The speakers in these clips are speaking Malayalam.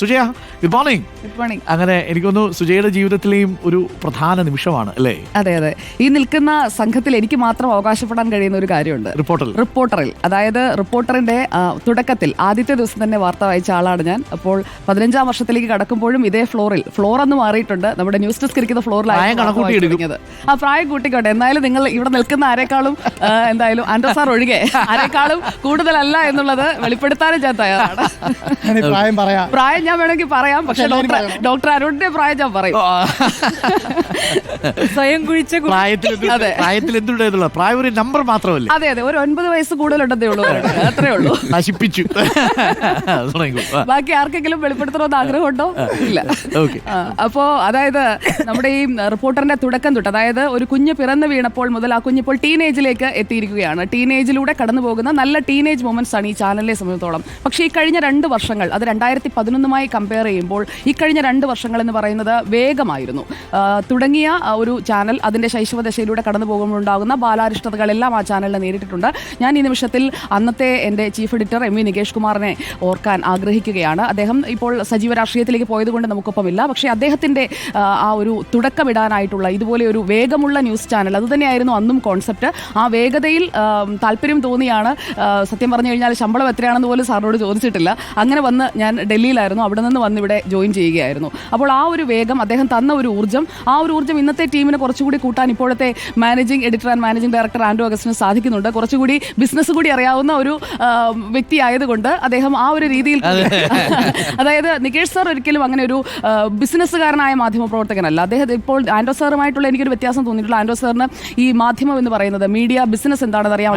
Sujaya, good morning. Good morning. അങ്ങനെ എനിക്കൊന്നു സുജയുടെ ജീവിതത്തിലെയും ഒരു പ്രധാന നിമിഷമാണ് അല്ലേ? അതെ അതെ, ഈ നിൽക്കുന്ന സംഘത്തിൽ എനിക്ക് മാത്രം അവകാശപ്പെടാൻ കഴിയുന്ന ഒരു കാര്യമുണ്ട്. റിപ്പോർട്ടറിൽ, അതായത് റിപ്പോർട്ടറിന്റെ തുടക്കത്തിൽ ആദ്യത്തെ ദിവസം തന്നെ വാർത്ത വായിച്ച ആളാണ് ഞാൻ. അപ്പോൾ 15ാം വർഷത്തിലേക്ക് കടക്കുമ്പോഴും ഇതേ ഫ്ലോർ ഒന്ന് മാറിയിട്ടുണ്ട്. നമ്മുടെ ന്യൂസ് ഡെസ്ക് ഇരിക്കുന്ന ഫ്ലോറിലായിരുന്നു. ആ പ്രായം കൂട്ടിക്കോട്ടെ, എന്തായാലും നിങ്ങൾ ഇവിടെ നിൽക്കുന്ന ആരെക്കാളും എന്തായാലും ആൻഡ്രോ സാർ ഒഴികെ ആരെക്കാളും കൂടുതലല്ല എന്നുള്ളത് വെളിപ്പെടുത്താനും ഞാൻ തയ്യാറാണ്. പ്രായം ഞാൻ വേണമെങ്കിൽ പറയാം, പക്ഷെ ഡോക്ടർ അരുണിന്റെ പ്രായം ഞാൻ പറയും. സ്വയം കുഴിച്ച പ്രായം ഒരു നമ്പർ മാത്രമല്ല. അതെ അതെ, ഒരു 9 വയസ്സ് കൂടുതലുണ്ടെന്നേ ഉള്ളൂ, അത്രേ ഉള്ളൂ. നശിപ്പിച്ചു. ബാക്കി ആർക്കെങ്കിലും വെളിപ്പെടുത്തണമെന്ന് ആഗ്രഹമുണ്ടോ? ഇല്ല. അപ്പോ അതായത് നമ്മുടെ ഈ റിപ്പോർട്ടറിന്റെ തുടക്കം തൊട്ട്, അതായത് ഒരു കുഞ്ഞ് പിറന്നു വീണപ്പോൾ മുതൽ ആ കുഞ്ഞിപ്പോൾ ടീനേജിലേക്ക് എത്തിയിരിക്കുകയാണ്. ടീനേജിലൂടെ കടന്നു പോകുന്ന നല്ല ടീനേജ് മൊമെന്റ്സ് ആണ് ഈ ചാനലിനെ സംബന്ധിച്ചിടത്തോളം. പക്ഷേ ഈ കഴിഞ്ഞ 2 വർഷങ്ങൾ, അത് 2011 കമ്പയർ ചെയ്യുമ്പോൾ ഈ കഴിഞ്ഞ 2 വർഷങ്ങൾ എന്ന് പറയുന്നത് വേഗമായിരുന്നു. തുടങ്ങിയ ഒരു ചാനൽ അതിന്റെ ശൈശവദശയിലൂടെ കടന്നു പോകുമ്പോൾ ഉണ്ടാകുന്ന ബാലാരിഷ്ടതകളെല്ലാം ആ ചാനലിനെ നേരിട്ടിട്ടുണ്ട്. ഞാൻ ഈ നിമിഷത്തിൽ അന്നത്തെ എൻ്റെ ചീഫ് എഡിറ്റർ MV നികേഷ് കുമാറിനെ ഓർക്കാൻ ആഗ്രഹിക്കുകയാണ്. അദ്ദേഹം ഇപ്പോൾ സജീവ രാഷ്ട്രീയത്തിലേക്ക് പോയതുകൊണ്ട് നമുക്കൊപ്പമില്ല. പക്ഷേ അദ്ദേഹത്തിന്റെ ആ ഒരു തുടക്കമിടാനായിട്ടുള്ള ഇതുപോലെ ഒരു വേഗമുള്ള ന്യൂസ് ചാനൽ, അതുതന്നെയായിരുന്നു അന്നും കോൺസെപ്റ്റ്. ആ വേഗതയിൽ താല്പര്യം തോന്നിയാണ്. സത്യം പറഞ്ഞു കഴിഞ്ഞാൽ ശമ്പളം എത്രയാണെന്ന് പോലും സാറിനോട് ചോദിച്ചിട്ടില്ല. അങ്ങനെ വന്ന് ഞാൻ ഡൽഹിയിലായിരുന്നു, അവിടെ നിന്ന് വന്ന് ഇവിടെ ജോയിൻ ചെയ്യുകയായിരുന്നു. അപ്പോൾ ആ ഒരു വേഗം, അദ്ദേഹം തന്ന ഒരു ഊർജ്ജം, ആ ഒരു ഊർജ്ജം ഇന്നത്തെ ടീമിനെ കുറച്ചുകൂടി കൂട്ടാൻ ഇപ്പോഴത്തെ managing editor and managing director Andro അഗസ്റ്റിന് സാധിക്കുന്നുണ്ട്. കുറച്ചുകൂടി ബിസിനസ് കൂടി അറിയാവുന്ന ഒരു വ്യക്തി ആയതുകൊണ്ട് അദ്ദേഹം ആ ഒരു രീതിയിൽ, അതായത് നികേഷ് സാർ ഒരിക്കലും അങ്ങനെ ഒരു ബിസിനസ്സുകാരനായ മാധ്യമപ്രവർത്തകനല്ല. അദ്ദേഹം ഇപ്പോൾ ആൻഡ്രോ സാറുമായിട്ടുള്ള എനിക്കൊരു വ്യത്യാസം തോന്നിയിട്ടുള്ള, ആൻഡ്രോ സാറിന് ഈ മാധ്യമം എന്ന് പറയുന്നത്, മീഡിയ ബിസിനസ് എന്താണെന്ന് അറിയാം,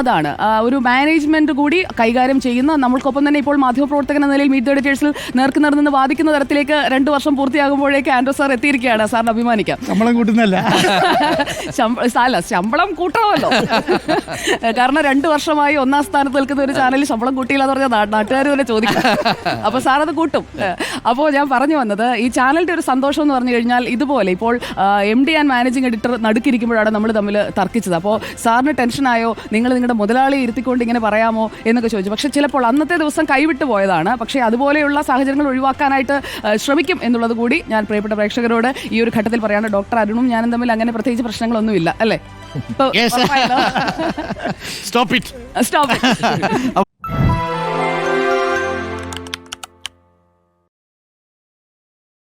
അതാണ് ഒരു മാനേജ്മെന്റ് കൂടി കൈകാര്യം ചെയ്യുന്ന, നമ്മൾക്കൊപ്പം തന്നെ ഇപ്പോൾ മാധ്യമപ്രവർത്തകൻ എന്ന നിലയിൽ മീറ്റ് ദ എഡിറ്റേഴ്സിൽ നേർക്കുനേർന്ന് വാദിക്കുന്ന തരത്തിലേക്ക് 2 വർഷം പൂർത്തിയാകുമ്പോഴേക്ക് ആൻഡ്രോ സാർ എത്തിയിരിക്കുകയാണ്. സാറിന് അഭിമാനിക്കാം. ശമ്പളം കൂട്ടുന്നല്ല, ശമ്പളം കൂട്ടണമല്ലോ. കാരണം 2 വർഷമായി 1ാം സ്ഥാനത്ത് നിൽക്കുന്ന ഒരു ചാനലിൽ ശമ്പളം കൂട്ടിയില്ല എന്ന് പറഞ്ഞാൽ നാട്ടുകാർ തന്നെ ചോദിക്കും. അപ്പോൾ സാർ അത് കൂട്ടും. അപ്പോൾ ഞാൻ പറഞ്ഞു വന്നത്, ഈ ചാനലിന്റെ ഒരു സന്തോഷം എന്ന് പറഞ്ഞു കഴിഞ്ഞാൽ, ഇതുപോലെ ഇപ്പോൾ MD ആൻഡ് മാനേജിംഗ് എഡിറ്റർ നടുക്കിരിക്കുമ്പോഴാണ് നമ്മൾ തമ്മിൽ തർക്കിച്ചത്. അപ്പോൾ സാറിന് ടെൻഷനായോ, നിങ്ങൾ നിങ്ങളുടെ മുതലാളിയെ ഇരുത്തിക്കൊണ്ട് ഇങ്ങനെ പറയാമോ എന്നൊക്കെ ചോദിച്ചു. പക്ഷെ ചിലപ്പോൾ അന്നത്തെ ദിവസം കൈവിട്ടു പോയതാണ്. പക്ഷേ അതുപോലെയുള്ള സാഹചര്യങ്ങൾ ഒഴിവാക്കാനായിട്ട് ശ്രമിക്കും എന്നുള്ളത് കൂടി ഞാൻ പ്രിയപ്പെട്ട പ്രേക്ഷകരോട് ഈ ഒരു ഘട്ടത്തിൽ പറയാണ്. ഡോക്ടർ അരുണും ഞാനും തമ്മിൽ അങ്ങനെ പ്രത്യേകിച്ച് പ്രശ്നങ്ങളൊന്നുമില്ല, അല്ലേ? Stop it.